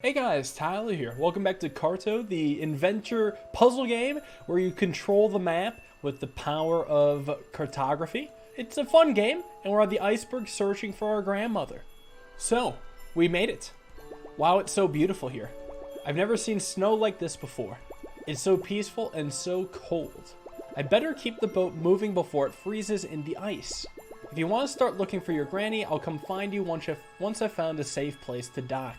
Hey guys, Tyler here. Welcome back to Carto, the inventor puzzle game where you control the map with the power of cartography. It's a fun game, and we're on the iceberg searching for our grandmother. So, we made it. Wow, it's so beautiful here. I've never seen snow like this before. It's so peaceful and so cold. I better keep the boat moving before it freezes in the ice. If you want to start looking for your granny, I'll come find you once I've found a safe place to dock.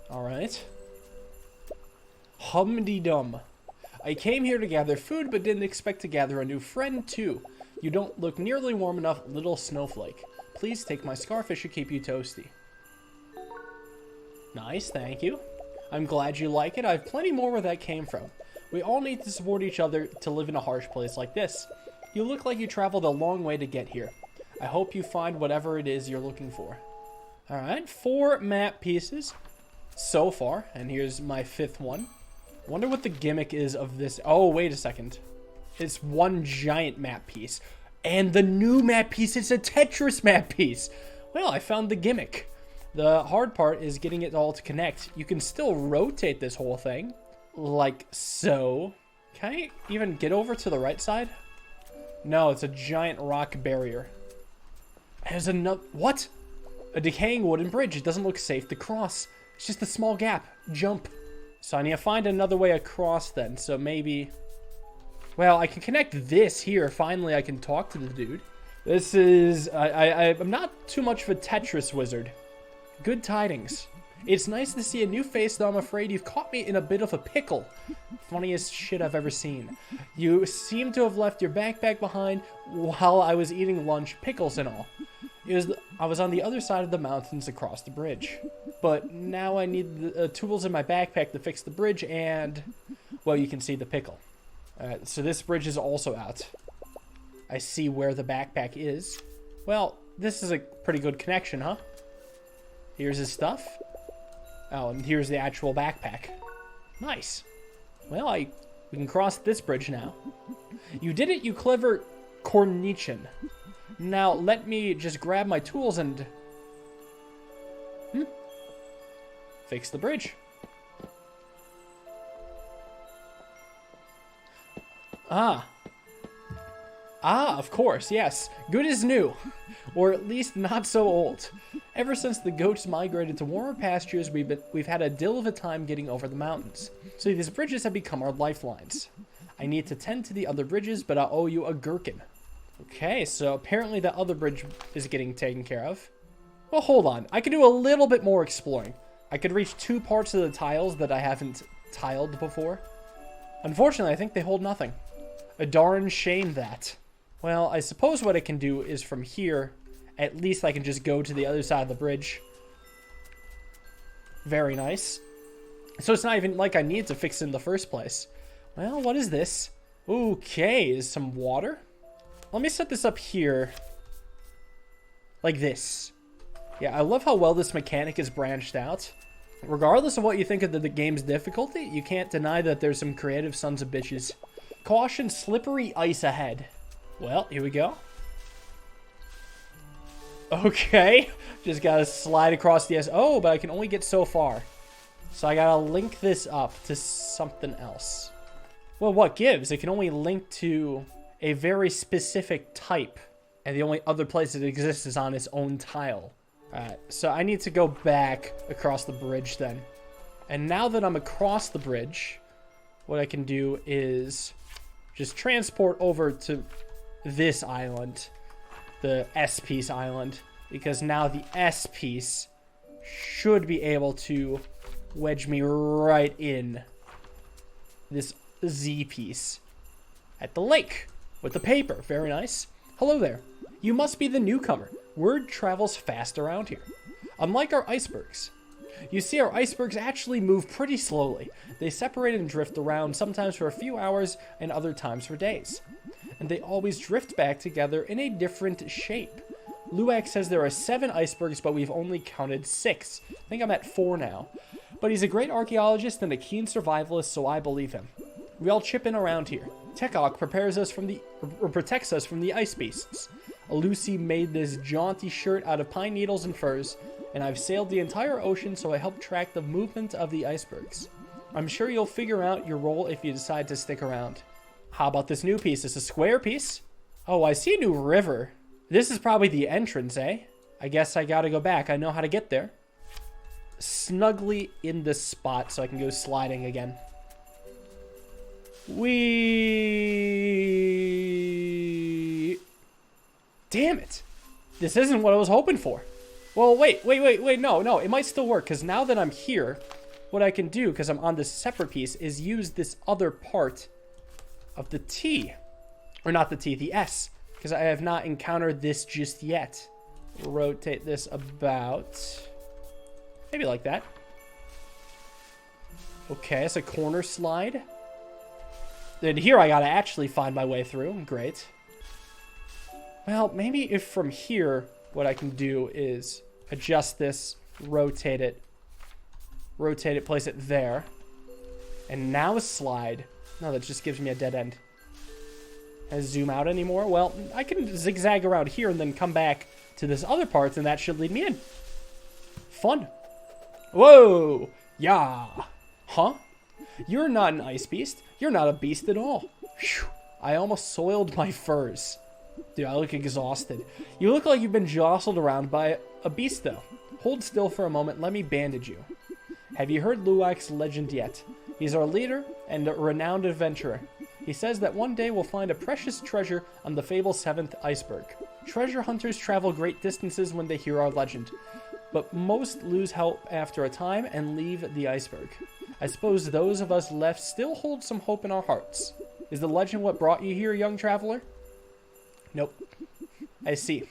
Alright. Hum-de-dum. I came here to gather food, but didn't expect to gather a new friend, too. You don't look nearly warm enough, little snowflake. Please take my scarf, it should keep you toasty. Nice, thank you. I'm glad you like it. I have plenty more where that came from. We all need to support each other to live in a harsh place like this. You look like you traveled a long way to get here. I hope you find whatever it is you're looking for. Alright, 4 map pieces so far, and here's my 5th one. Wonder what the gimmick is of this. Oh, wait a second. It's one giant map piece. And the new map piece is a Tetris map piece. Well, I found the gimmick. The hard part is getting it all to connect. You can still rotate this whole thing, like so. Can I even get over to the right side? No, it's a giant rock barrier. There's another... What? A decaying wooden bridge. It doesn't look safe to cross. It's just a small gap. Jump. So I need to find another way across then. So maybe... Well, I can connect this here. Finally, I can talk to the dude. This is... I'm not too much of a Tetris wizard. Good tidings. It's nice to see a new face, though I'm afraid you've caught me in a bit of a pickle. Funniest shit I've ever seen. You seem to have left your backpack behind while I was eating lunch, pickles and all. I was on the other side of the mountains across the bridge. But now I need the tools in my backpack to fix the bridge and... Well, you can see the pickle. So this bridge is also out. I see where the backpack is. Well, this is a pretty good connection, huh? Here's his stuff. Oh, and here's the actual backpack. Nice. Well, we can cross this bridge now. You did it, you clever Cornichan. Now, let me just grab my tools and... Fix the bridge. Of course, yes. Good as new. Or at least not so old. Ever since the goats migrated to warmer pastures, we've had a deal of a time getting over the mountains. So these bridges have become our lifelines. I need to tend to the other bridges, but I owe you a gherkin. Okay, so apparently the other bridge is getting taken care of. Well, hold on. I can do a little bit more exploring. I could reach 2 parts of the tiles that I haven't tiled before. Unfortunately, I think they hold nothing. A darn shame that. Well, I suppose what I can do is from here, at least I can just go to the other side of the bridge. Very nice. So it's not even like I need to fix it in the first place. Well, what is this? Okay, is some water? Let me set this up here. Like this. Yeah, I love how well this mechanic is branched out. Regardless of what you think of the game's difficulty, you can't deny that there's some creative sons of bitches. Caution, slippery ice ahead. Well, here we go. Okay, just gotta slide across the ice. Oh, but I can only get so far. So I gotta link this up to something else. Well, what gives? It can only link to a very specific type. And the only other place it exists is on its own tile. Alright, so I need to go back across the bridge then. And now that I'm across the bridge, what I can do is just transport over to this island, the S-piece island, because now the S-piece should be able to wedge me right in this Z-piece at the lake with the paper. Very nice. Hello there. You must be the newcomer. Word travels fast around here. Unlike our icebergs. You see, our icebergs actually move pretty slowly. They separate and drift around, sometimes for a few hours and other times for days. And they always drift back together in a different shape. Luak says there are 7 icebergs, but we've only counted 6. I think I'm at 4 now. But he's a great archaeologist and a keen survivalist, so I believe him. We all chip in around here. Tekok protects us from the ice beasts. Lucy made this jaunty shirt out of pine needles and furs. and I've sailed the entire ocean, so I help track the movement of the icebergs. I'm sure you'll figure out your role if you decide to stick around. How about this new piece? It's a square piece. Oh, I see a new river. This is probably the entrance, eh? I guess I gotta go back. I know how to get there. Snugly in this spot so I can go sliding again. Whee! Damn it. This isn't what I was hoping for. Well, wait. No. It might still work, because now that I'm here, what I can do, because I'm on this separate piece, is use this other part of the T. Or not the T, the S. Because I have not encountered this just yet. Rotate this about... maybe like that. Okay, it's a corner slide. Then here I gotta actually find my way through. Great. Well, maybe if from here, what I can do is adjust this, rotate it, place it there. And now slide. No, that just gives me a dead end. Can I zoom out anymore? Well, I can zigzag around here and then come back to this other part, and that should lead me in. Fun. Whoa! Yeah. Huh? You're not an ice beast. You're not a beast at all. Whew. I almost soiled my furs. Dude, I look exhausted. You look like you've been jostled around by a beast, though. Hold still for a moment. Let me bandage you. Have you heard Luwak's legend yet? He's our leader and a renowned adventurer. He says that one day we'll find a precious treasure on the fabled 7th iceberg. Treasure hunters travel great distances when they hear our legend, but most lose help after a time and leave the iceberg. I suppose those of us left still hold some hope in our hearts. Is the legend what brought you here, young traveler? Nope. I see.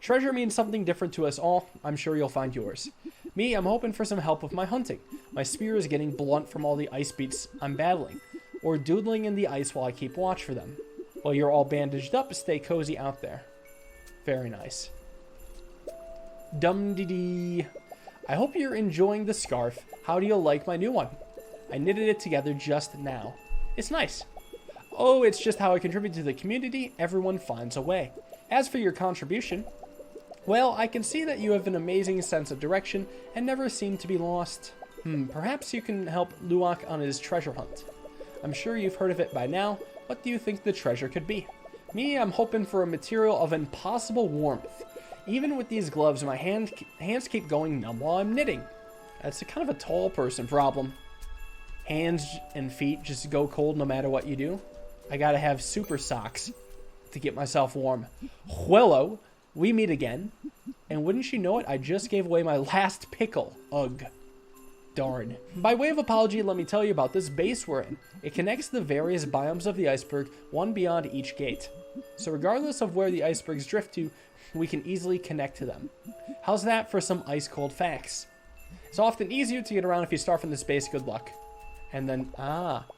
Treasure means something different to us all. I'm sure you'll find yours. Me, I'm hoping for some help with my hunting. My spear is getting blunt from all the ice beats I'm battling, or doodling in the ice while I keep watch for them. While you're all bandaged up, stay cozy out there. Very nice. Dum-dee-dee. I hope you're enjoying the scarf. How do you like my new one? I knitted it together just now. It's nice. Oh, it's just how I contribute to the community. Everyone finds a way. As for your contribution, well, I can see that you have an amazing sense of direction and never seem to be lost. Perhaps you can help Luwak on his treasure hunt. I'm sure you've heard of it by now. What do you think the treasure could be? Me, I'm hoping for a material of impossible warmth. Even with these gloves, my hands keep going numb while I'm knitting. That's a kind of a tall person problem. Hands and feet just go cold no matter what you do. I gotta have super socks to get myself warm. Hello, we meet again. And wouldn't you know it, I just gave away my last pickle. Ugh. Darn. By way of apology, let me tell you about this base we're in. It connects the various biomes of the iceberg, one beyond each gate. So regardless of where the icebergs drift to, we can easily connect to them. How's that for some ice-cold facts? It's often easier to get around if you start from this base. Good luck. And then,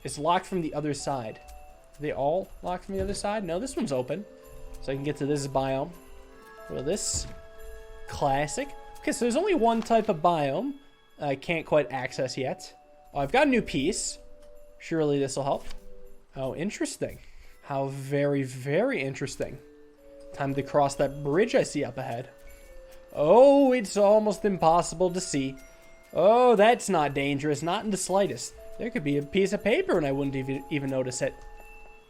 it's locked from the other side. Are they all locked from the other side? No, this one's open. So I can get to this biome. Well, this classic. Okay, so there's only one type of biome I can't quite access yet. Oh, I've got a new piece. Surely this will help. Oh, interesting. How very, very interesting. Time to cross that bridge I see up ahead. Oh, it's almost impossible to see. Oh, that's not dangerous. Not in the slightest. There could be a piece of paper and I wouldn't even notice it.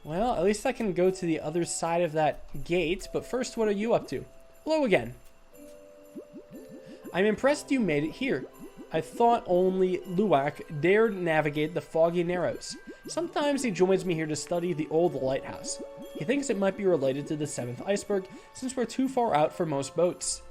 Well, at least I can go to the other side of that gate. But first, what are you up to? Hello again. I'm impressed you made it here. I thought only Luwak dared navigate the foggy narrows. Sometimes he joins me here to study the old lighthouse. He thinks it might be related to the 7th iceberg, since we're too far out for most boats.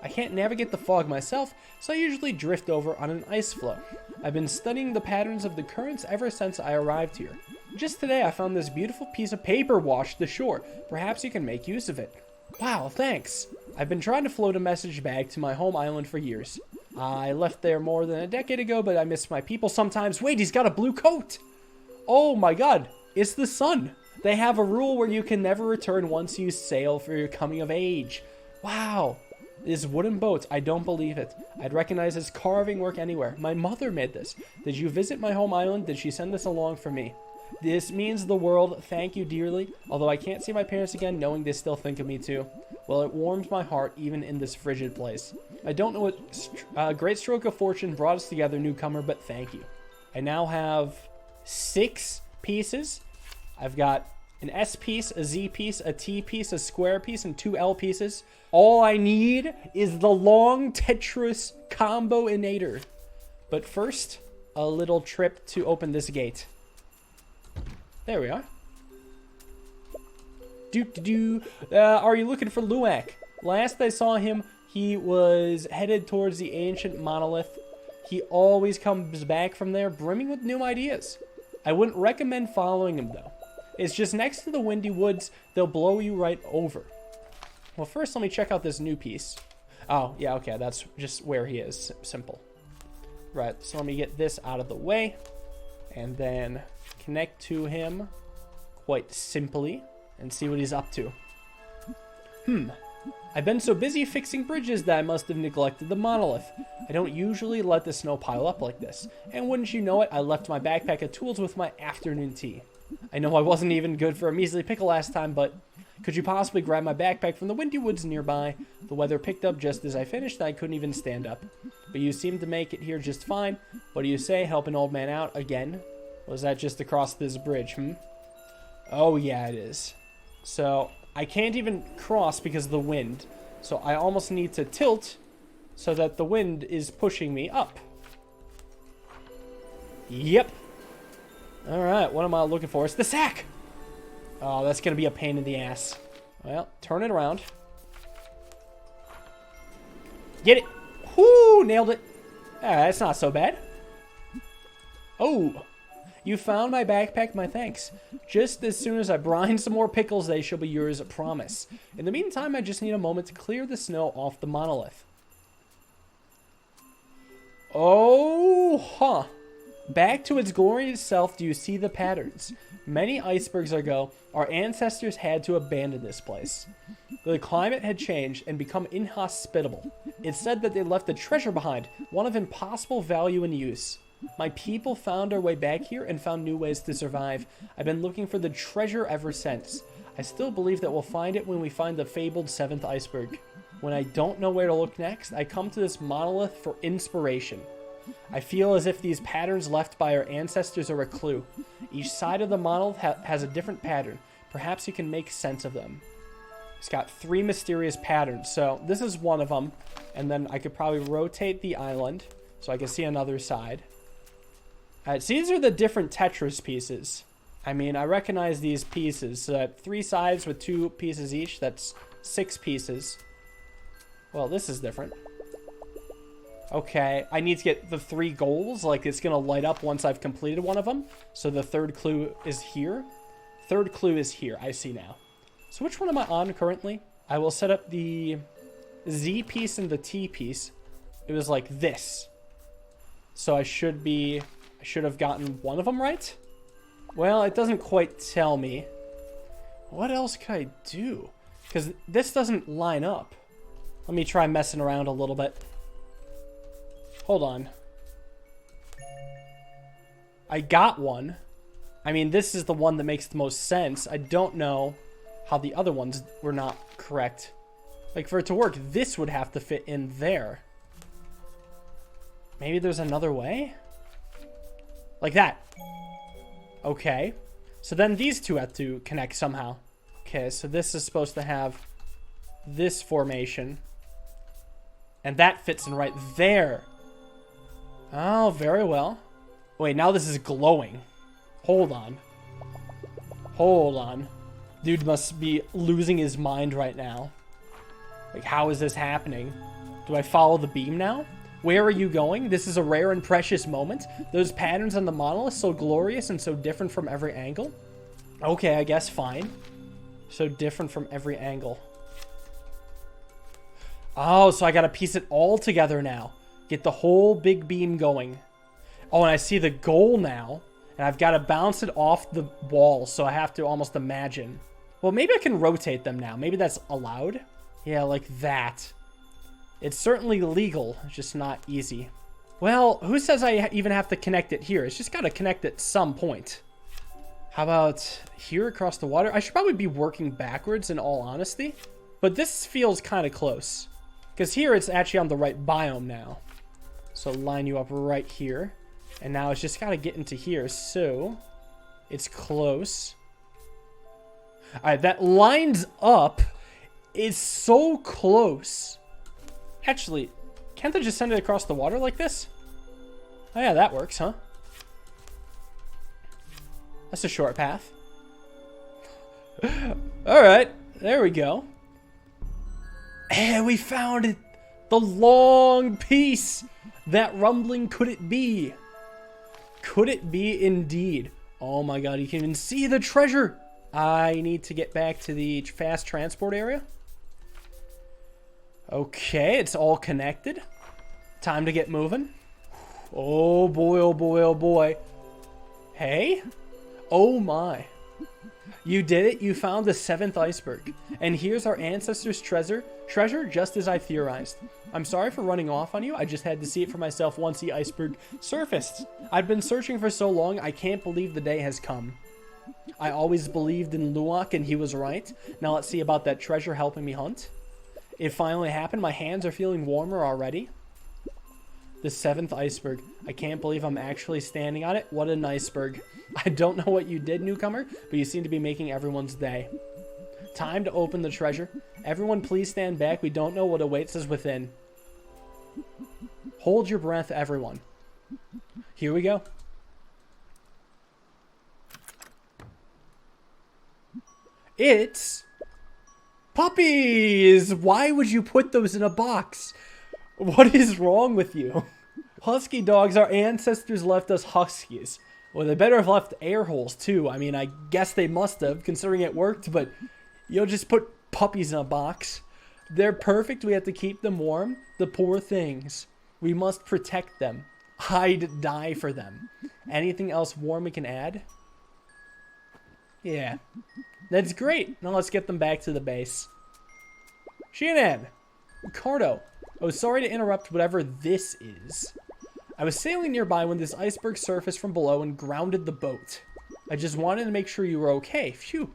I can't navigate the fog myself, so I usually drift over on an ice floe. I've been studying the patterns of the currents ever since I arrived here. Just today I found this beautiful piece of paper washed ashore. Perhaps you can make use of it. Wow, thanks. I've been trying to float a message bag to my home island for years. I left there more than a decade ago, but I miss my people sometimes. Wait, he's got a blue coat! Oh my god, it's the sun! They have a rule where you can never return once you sail for your coming of age. Wow. This wooden boat, I don't believe it. I'd recognize this carving work anywhere. My mother made this. Did you visit my home island? Did she send this along for me? This means the world. Thank you dearly. Although I can't see my parents again, knowing they still think of me too. Well, it warms my heart even in this frigid place. I don't know what great stroke of fortune brought us together, newcomer, but thank you. I now have 6 pieces. I've got an S piece, a Z piece, a T piece, a square piece, and 2 L pieces. All I need is the long Tetris combo-inator. But first, a little trip to open this gate. There we are. Are you looking for Luak? Last I saw him, he was headed towards the ancient monolith. He always comes back from there brimming with new ideas. I wouldn't recommend following him, though. It's just next to the Windy Woods. They'll blow you right over. Well, first, let me check out this new piece. Oh, yeah, okay. That's just where he is. Simple. Right, so let me get this out of the way. And then connect to him quite simply and see what he's up to. I've been so busy fixing bridges that I must have neglected the monolith. I don't usually let the snow pile up like this. And wouldn't you know it, I left my backpack of tools with my afternoon tea. I know I wasn't even good for a measly pickle last time, but could you possibly grab my backpack from the Windy Woods nearby? The weather picked up just as I finished, and I couldn't even stand up. But you seem to make it here just fine. What do you say, help an old man out again? Was that just across this bridge, Oh, yeah, it is. So, I can't even cross because of the wind. So, I almost need to tilt so that the wind is pushing me up. Yep. Alright, what am I looking for? It's the sack! Oh, that's going to be a pain in the ass. Well, turn it around. Get it! Whoo! Nailed it. That's not so bad. Oh! You found my backpack, my thanks. Just as soon as I brine some more pickles, they shall be yours, I promise. In the meantime, I just need a moment to clear the snow off the monolith. Oh, huh. Back to its glorious self, do you see the patterns? Many icebergs ago, our ancestors had to abandon this place. The climate had changed and become inhospitable. It's said that they left a treasure behind, one of impossible value and use. My people found our way back here and found new ways to survive. I've been looking for the treasure ever since. I still believe that we'll find it when we find the fabled 7th iceberg. When I don't know where to look next, I come to this monolith for inspiration. I feel as if these patterns left by our ancestors are a clue. Each side of the monolith has a different pattern. Perhaps you can make sense of them. It's got 3 mysterious patterns, so this is one of them. And then I could probably rotate the island so I can see another side. Alright, so these are the different Tetris pieces. I mean, I recognize these pieces. So 3 sides with 2 pieces each, that's 6 pieces. Well, this is different. Okay, I need to get the 3 goals. Like, it's going to light up once I've completed one of them. So the 3rd clue is here. 3rd clue is here. I see now. So which one am I on currently? I will set up the Z piece and the T piece. It was like this. So I should have gotten one of them right. Well, it doesn't quite tell me. What else could I do? Because this doesn't line up. Let me try messing around a little bit. Hold on. I got one. I mean, this is the one that makes the most sense. I don't know how the other ones were not correct. Like, for it to work, this would have to fit in there. Maybe there's another way? Like that. Okay. So then these 2 have to connect somehow. Okay, so this is supposed to have this formation. And that fits in right there. Oh, very well. Wait, now this is glowing. Hold on. Hold on. Dude must be losing his mind right now. Like, how is this happening? Do I follow the beam now? Where are you going? This is a rare and precious moment. Those patterns on the monolith, so glorious and so different from every angle. Okay, I guess fine. So different from every angle. Oh, so I gotta piece it all together now. Get the whole big beam going. Oh, and I see the goal now. And I've got to bounce it off the wall, so I have to almost imagine. Well, maybe I can rotate them now. Maybe that's allowed. Yeah, like that. It's certainly legal, it's just not easy. Well, who says I even have to connect it here? It's just got to connect at some point. How about here across the water? I should probably be working backwards, in all honesty. But this feels kind of close. Because here it's actually on the right biome now. So line you up right here. And now it's just got to get into here. So it's close. Alright, that lines up. Is so close. Actually, can't they just send it across the water like this? Oh yeah, that works, huh? That's a short path. Alright, there we go. And we found it. The long piece. That rumbling, could it be? Could it be indeed? Oh my god, you can even see the treasure. I need to get back to the fast transport area. Okay, it's all connected. Time to get moving. Oh boy, oh boy, oh boy. Hey? Oh my. You did it. You found the 7th iceberg. And here's our ancestors' treasure just as I theorized. I'm sorry for running off on you. I just had to see it for myself once the iceberg surfaced. I've been searching for so long, I can't believe the day has come. I always believed in Luwak and he was right. Now let's see about that treasure helping me hunt. It finally happened. My hands are feeling warmer already. The 7th iceberg. I can't believe I'm actually standing on it. What an iceberg. I don't know what you did, newcomer, but you seem to be making everyone's day. Time to open the treasure. Everyone please stand back. We don't know what awaits us within. Hold your breath, everyone. Here we go. It's puppies! Why would you put those in a box? What is wrong with you? Husky dogs, our ancestors left us huskies. Well, they better have left air holes too. I mean, I guess they must have, considering it worked, but you'll just put puppies in a box. They're perfect. We have to keep them warm. The poor things. We must protect them. I'd die for them. Anything else warm we can add? Yeah. That's great. Now let's get them back to the base. Shannon! Carto. Oh, sorry to interrupt whatever this is. I was sailing nearby when this iceberg surfaced from below and grounded the boat. I just wanted to make sure you were okay. Phew.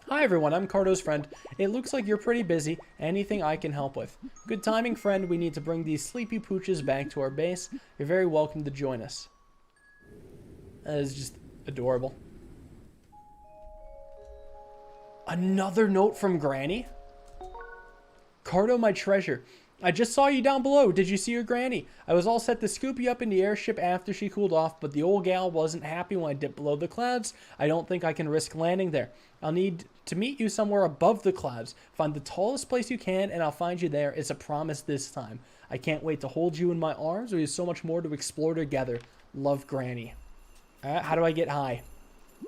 Hi everyone, I'm Carto's friend. It looks like you're pretty busy. Anything I can help with? Good timing, friend. We need to bring these sleepy pooches back to our base. You're very welcome to join us. That is just adorable. Another note from Granny? Carto, my treasure. I just saw you down below. Did you see your granny? I was all set to scoop you up in the airship after she cooled off, but the old gal wasn't happy when I dipped below the clouds. I don't think I can risk landing there. I'll need to meet you somewhere above the clouds. Find the tallest place you can, and I'll find you there. It's a promise this time. I can't wait to hold you in my arms. We have so much more to explore together. Love, Granny. How do I get high?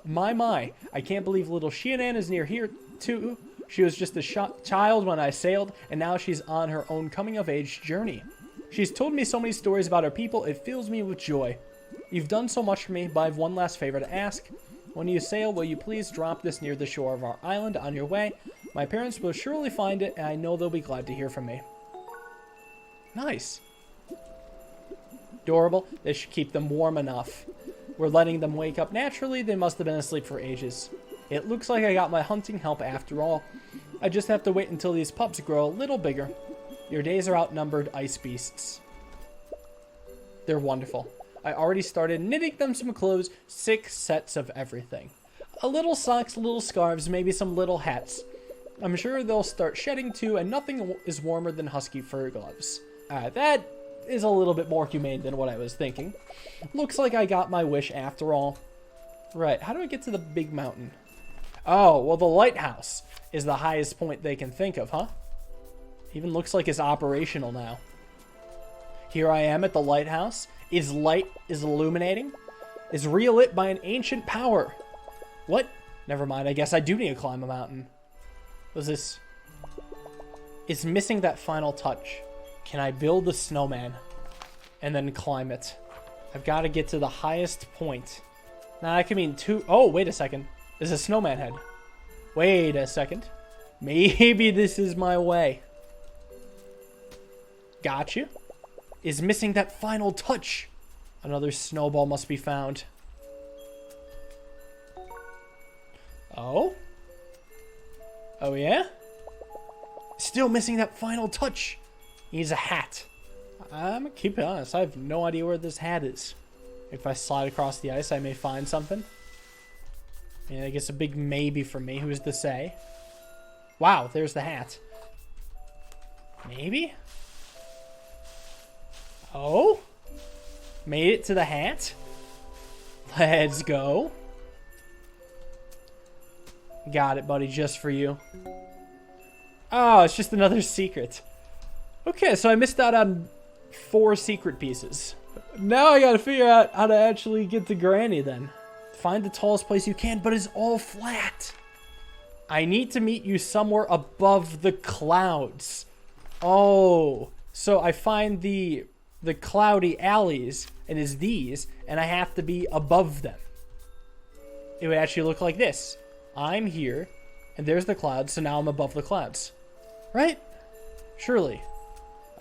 My. I can't believe little Shianan is near here, too. She was just a child when I sailed, and now she's on her own coming-of-age journey. She's told me so many stories about her people, it fills me with joy. You've done so much for me, but I have one last favor to ask. When you sail, will you please drop this near the shore of our island on your way? My parents will surely find it, and I know they'll be glad to hear from me. Nice. Adorable. This should keep them warm enough. We're letting them wake up naturally. They must have been asleep for ages. It looks like I got my hunting help after all. I just have to wait until these pups grow a little bigger. Your days are outnumbered, ice beasts. They're wonderful. I already started knitting them some clothes, 6 sets of everything. A little socks, little scarves, maybe some little hats. I'm sure they'll start shedding too, and nothing is warmer than husky fur gloves. That is a little bit more humane than what I was thinking. Looks like I got my wish after all. Right, how do I get to the big mountain? Oh, well, the lighthouse is the highest point they can think of, huh? Even looks like it's operational now. Here I am at the lighthouse. Its light is illuminating. Is relit by an ancient power. What? Never mind, I guess I do need to climb a mountain. What's this? It's missing that final touch. Can I build a snowman and then climb it? I've got to get to the highest point. Now, that could mean 2... Oh, wait a second. There's a snowman head. Wait a second. Maybe this is my way. Gotcha. Is missing that final touch. Another snowball must be found. Oh? Oh, yeah? Still missing that final touch. He needs a hat. I'm gonna keep it honest. I have no idea where this hat is. If I slide across the ice, I may find something. Yeah, I guess a big maybe for me. Who's to say? Wow, there's the hat. Maybe? Oh? Made it to the hat? Let's go. Got it, buddy, just for you. Oh, it's just another secret. Okay, so I missed out on 4 secret pieces. Now I gotta figure out how to actually get to Granny then. Find the tallest place you can, but it's all flat. I need to meet you somewhere above the clouds. Oh, so I find the cloudy alleys, and it's these, and I have to be above them. It would actually look like this. I'm here, and there's the clouds, so now I'm above the clouds. Right? Surely.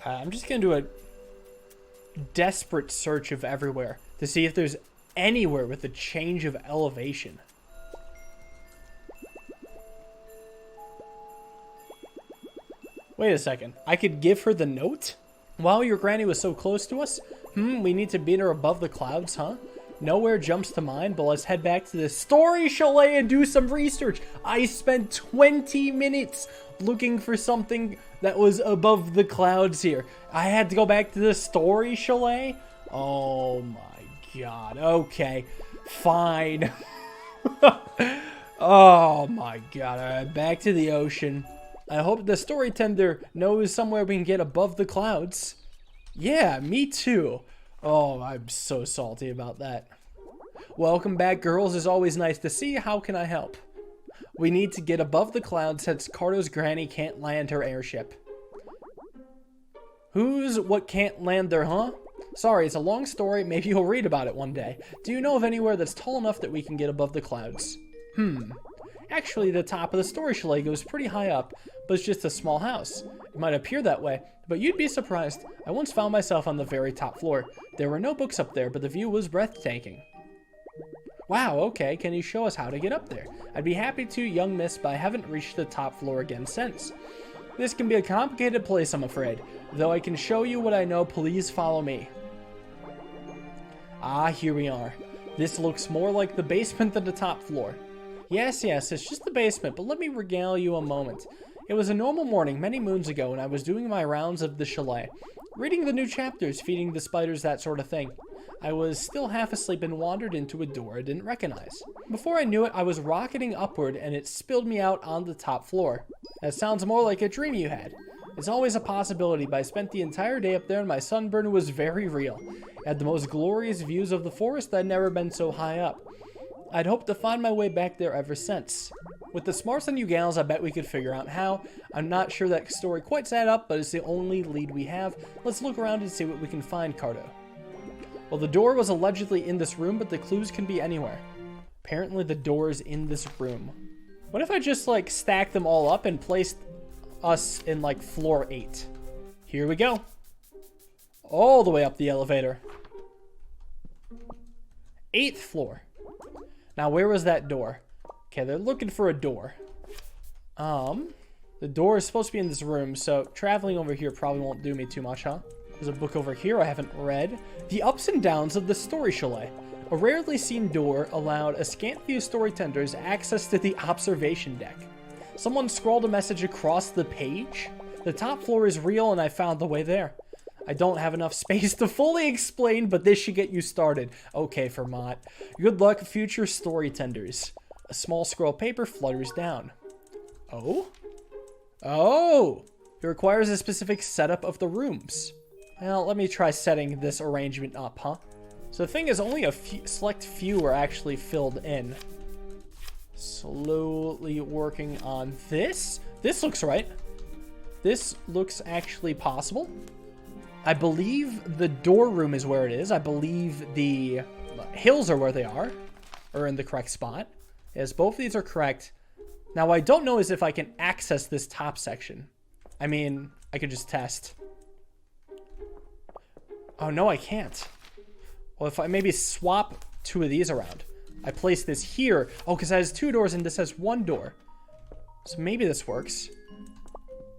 I'm just going to do a desperate search of everywhere to see if there's anywhere with a change of elevation. Wait a second. I could give her the note? Wow, your granny was so close to us? We need to beat her above the clouds, huh? Nowhere jumps to mind, but let's head back to the story chalet and do some research. I spent 20 minutes looking for something that was above the clouds here. I had to go back to the story chalet? Oh my god. Okay. Fine. Oh my god. Alright, back to the ocean. I hope the story tender knows somewhere we can get above the clouds. Yeah, me too. Oh, I'm so salty about that. Welcome back, girls. It's always nice to see you. How can I help? We need to get above the clouds since Carto's granny can't land her airship. Who's what can't land there, huh? Sorry, it's a long story. Maybe you'll read about it one day. Do you know of anywhere that's tall enough that we can get above the clouds? Actually, the top of the story chalet goes pretty high up, but it's just a small house. It might appear that way, but you'd be surprised. I once found myself on the very top floor. There were no books up there, but the view was breathtaking. Wow, okay, can you show us how to get up there? I'd be happy to, young miss, but I haven't reached the top floor again since. This can be a complicated place, I'm afraid. Though I can show you what I know, please follow me. Ah, here we are. This looks more like the basement than the top floor. Yes, it's just the basement, but let me regale you a moment. It was a normal morning many moons ago when I was doing my rounds of the chalet. Reading the new chapters, feeding the spiders, that sort of thing. I was still half asleep and wandered into a door I didn't recognize. Before I knew it, I was rocketing upward and it spilled me out on the top floor. That sounds more like a dream you had. It's always a possibility, but I spent the entire day up there and my sunburn was very real. I had the most glorious views of the forest. I'd never been so high up. I'd hoped to find my way back there ever since. With the smarts on you gals, I bet we could figure out how. I'm not sure that story quite set up, but it's the only lead we have. Let's look around and see what we can find, Carto. Well, the door was allegedly in this room, but the clues can be anywhere. Apparently the door is in this room. What if I just, like, stacked them all up and placed us in, like, floor 8? Here we go. All the way up the elevator. 8th floor. Now, where was that door? Okay, they're looking for a door. The door is supposed to be in this room, so traveling over here probably won't do me too much, huh? There's a book over here I haven't read. The Ups and Downs of the Story Chalet. A rarely seen door allowed a scant few story tenders access to the observation deck. Someone scrawled a message across the page. The top floor is real and I found the way there. I don't have enough space to fully explain, but this should get you started. Okay, Vermont. Good luck, future story tenders. A small scroll of paper flutters down. Oh? Oh! It requires a specific setup of the rooms. Well, let me try setting this arrangement up, huh? So the thing is, only a select few are actually filled in. Slowly working on this. This looks right. This looks actually possible. I believe the door room is where it is. I believe the hills are where they are, or in the correct spot. Yes, both of these are correct. Now, what I don't know is if I can access this top section. I mean, I could just test. Oh, no, I can't. Well, if I maybe swap 2 of these around. I place this here. Oh, because it has 2 doors and this has 1 door. So maybe this works.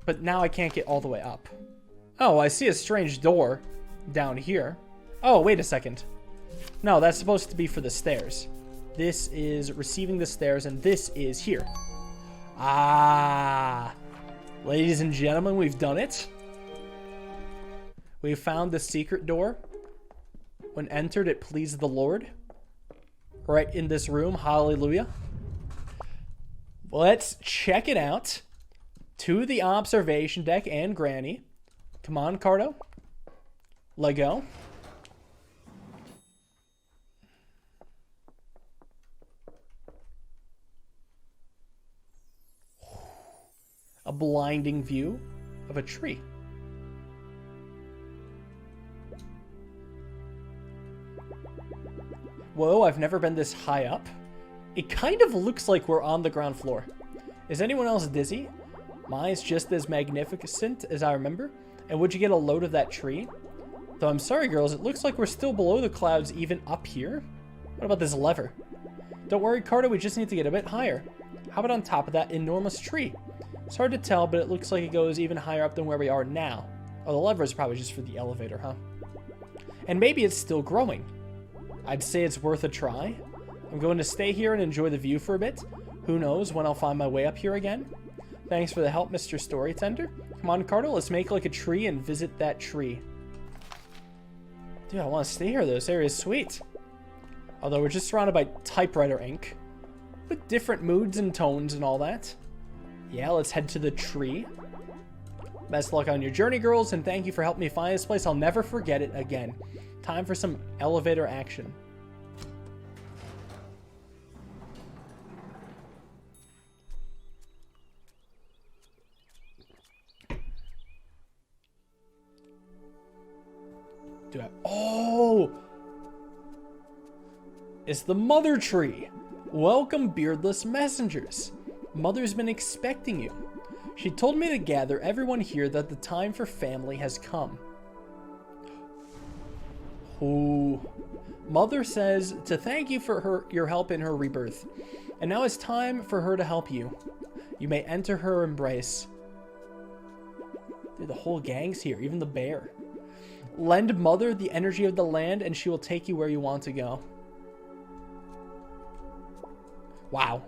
But now I can't get all the way up. Oh, I see a strange door down here. Oh, wait a second. No, that's supposed to be for the stairs. This is receiving the stairs, and this is here. Ah. Ladies and gentlemen, we've done it. We found the secret door. When entered, it pleased the Lord. Right in this room. Hallelujah. Let's check it out. To the observation deck and Granny. Come on, Carto. Let go. A blinding view of a tree. Whoa, I've never been this high up. It kind of looks like we're on the ground floor. Is anyone else dizzy? Mine's just as magnificent as I remember. And would you get a load of that tree? Though I'm sorry, girls, it looks like we're still below the clouds even up here. What about this lever? Don't worry, Carto, we just need to get a bit higher. How about on top of that enormous tree? It's hard to tell, but it looks like it goes even higher up than where we are now. Oh, the lever is probably just for the elevator, huh? And maybe it's still growing. I'd say it's worth a try. I'm going to stay here and enjoy the view for a bit. Who knows when I'll find my way up here again? Thanks for the help, Mr. Storytender. Come on, Carto, let's make like a tree and visit that tree. Dude, I want to stay here. This area is sweet. Although we're just surrounded by typewriter ink. With different moods and tones and all that. Yeah, let's head to the tree. Best luck on your journey, girls, and thank you for helping me find this place. I'll never forget it again. Time for some elevator action. Oh! It's the mother tree. Welcome, beardless messengers. Mother's been expecting you. She told me to gather everyone here that the time for family has come. Oh. Mother says to thank you for your help in her rebirth. And now it's time for her to help you. You may enter her embrace. Dude, the whole gang's here, even the bear. Lend Mother the energy of the land and she will take you where you want to go. Wow.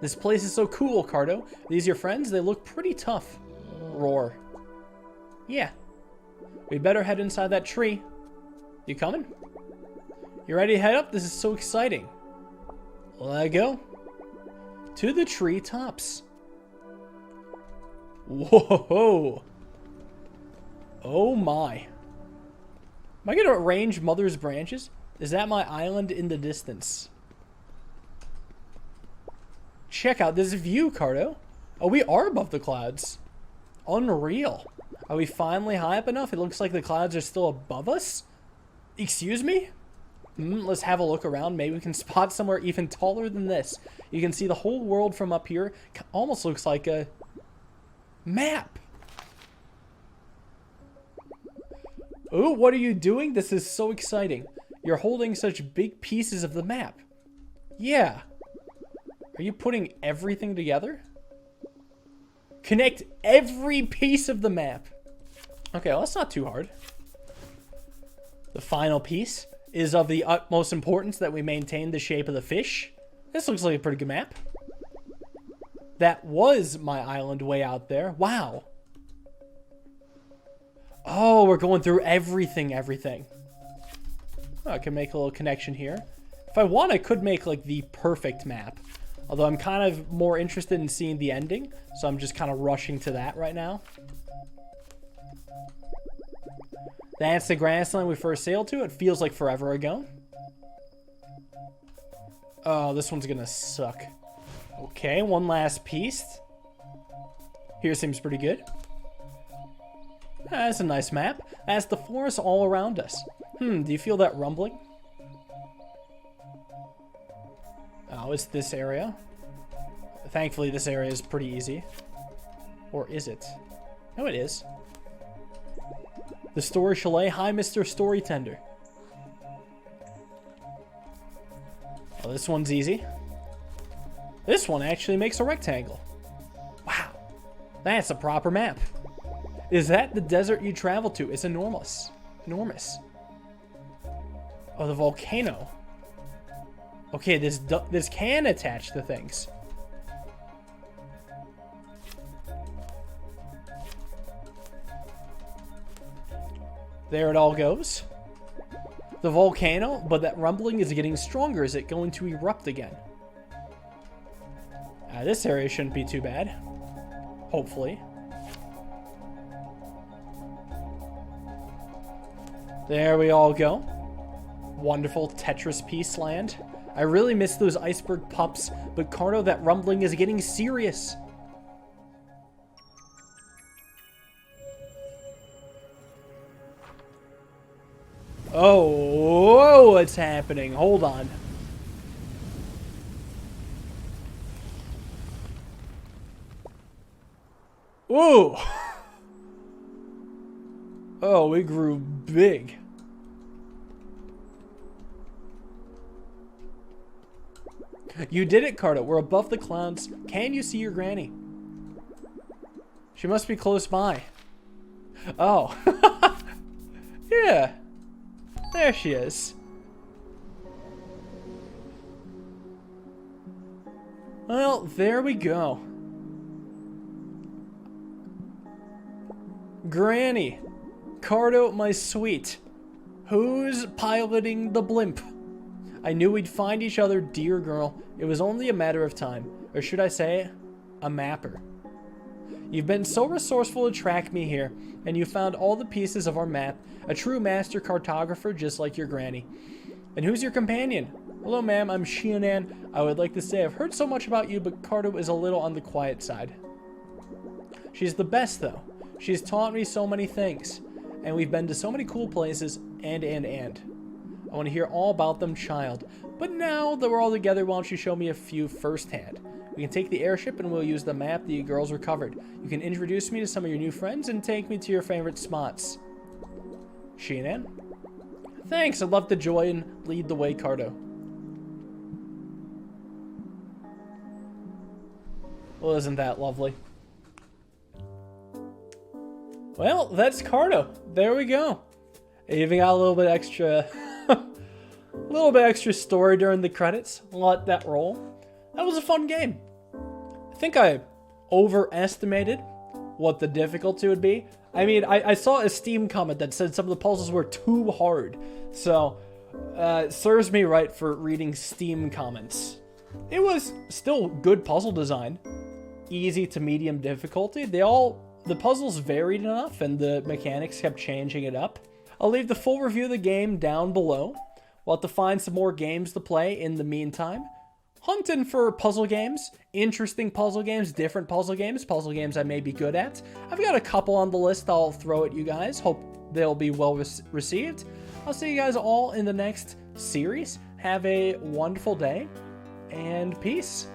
This place is so cool, Carto. These your friends? They look pretty tough. Roar. Yeah. We better head inside that tree. You coming? You ready to head up? This is so exciting. Let go. To the tree tops. Whoa. Oh my. Am I going to arrange Mother's branches? Is that my island in the distance? Check out this view, Carto. Oh, we are above the clouds. Unreal. Are we finally high up enough? It looks like the clouds are still above us. Excuse me? Let's have a look around. Maybe we can spot somewhere even taller than this. You can see the whole world from up here. Almost looks like a map. Oh, what are you doing? This is so exciting. You're holding such big pieces of the map. Yeah. Are you putting everything together? Connect every piece of the map. Okay, well, that's not too hard. The final piece is of the utmost importance that we maintain the shape of the fish. This looks like a pretty good map. That was my island way out there. Wow. Oh, we're going through everything. Oh, I can make a little connection here. If I want, I could make like the perfect map. Although I'm kind of more interested in seeing the ending. So I'm just kind of rushing to that right now. That's the grassland we first sailed to. It feels like forever ago. Oh, this one's gonna suck. Okay, one last piece. Here seems pretty good. That's a nice map. That's the forest all around us. Do you feel that rumbling? Oh, it's this area. Thankfully, this area is pretty easy. Or is it? No, it is. The Story Chalet. Hi, Mr. Storytender. Oh, this one's easy. This one actually makes a rectangle. Wow. That's a proper map. Is that the desert you travel to? It's enormous. Enormous. Oh, the volcano. Okay, this can attach to things. There it all goes. The volcano, but that rumbling is getting stronger. Is it going to erupt again? This area shouldn't be too bad. Hopefully. There we all go. Wonderful Tetris piece land. I really miss those iceberg pups, but Carto, that rumbling is getting serious. Oh, whoa, what's happening? Hold on. Ooh. Oh, we grew big. You did it, Carto. We're above the clouds. Can you see your granny? She must be close by. Oh. Yeah. There she is. Well, there we go. Granny. Carto, my sweet. Who's piloting the blimp? I knew we'd find each other, dear girl. It was only a matter of time. Or should I say, a mapper. You've been so resourceful to track me here, and you found all the pieces of our map. A true master cartographer, just like your granny. And who's your companion? Hello, ma'am. I'm Shianan. I would like to say I've heard so much about you, but Carto is a little on the quiet side. She's the best, though. She's taught me so many things. And we've been to so many cool places, and. I want to hear all about them, child. But now that we're all together, why don't you show me a few firsthand? We can take the airship and we'll use the map that you girls recovered. You can introduce me to some of your new friends and take me to your favorite spots. Shianan? Thanks, I'd love to join and lead the way, Carto. Well, isn't that lovely? Well, that's Carto. There we go. Even got a little bit extra... a little bit extra story during the credits. Let that roll. That was a fun game. I think I overestimated what the difficulty would be. I mean, I saw a Steam comment that said some of the puzzles were too hard. So, it serves me right for reading Steam comments. It was still good puzzle design. Easy to medium difficulty. The puzzles varied enough and the mechanics kept changing it up. I'll leave the full review of the game down below. We'll have to find some more games to play in the meantime. Hunting for puzzle games, interesting puzzle games, different puzzle games I may be good at. I've got a couple on the list I'll throw at you guys. Hope they'll be well received. I'll see you guys all in the next series. Have a wonderful day, and peace.